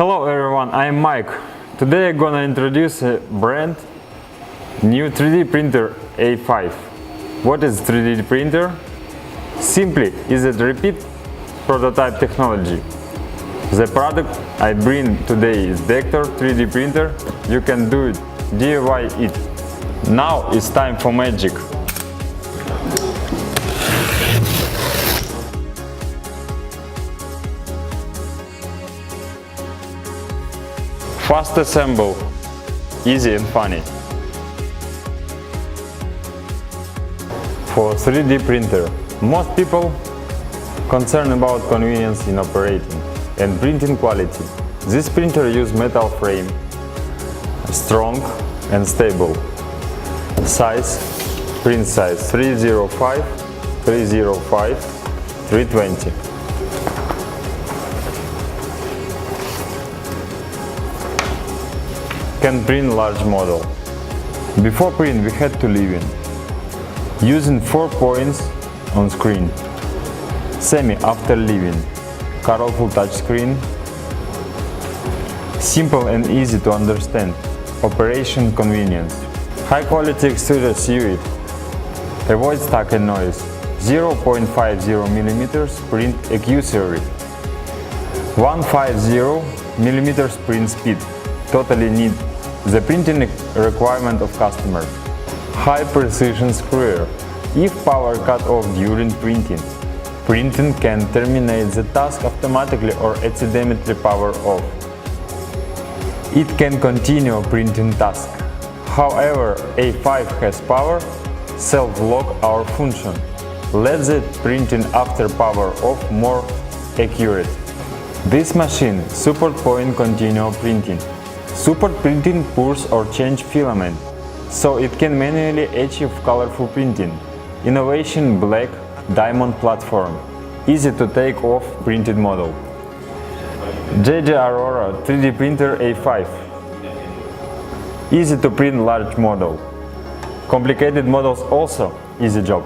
Hello everyone, I'm Mike. Today I'm gonna introduce a brand new 3D printer A5. What is 3D printer? Simply, is a repeat prototype technology. The product I bring today is Vector 3D printer. You can do it, DIY it. Now it's time for magic. Fast assemble, easy and funny. For 3D printer, most people concerned about convenience in operating and printing quality. This printer uses metal frame, strong and stable. Size, print size 305, 305, 320. Can print large model. Before print we had to leave in. Using 4 points on screen. Semi after leaving. Colorful touch screen. Simple and easy to understand. Operation convenience. High quality extruder suite. Avoid stack and noise. 0.50 mm print accuracy. 150 mm print speed. Totally need the printing requirement of customer. High precision screwer. If power cut off during printing, printing can terminate the task automatically or accidentally power off. It can continue printing task. However, A5 has power self-lock our function. Let the printing after power off more accurate. This machine support point continuous printing. Support printing pulse or change filament, so it can manually achieve colorful printing. Innovation black diamond platform, easy to take off printed model. JGAurora 3D printer A5, easy to print large model. Complicated models also easy job.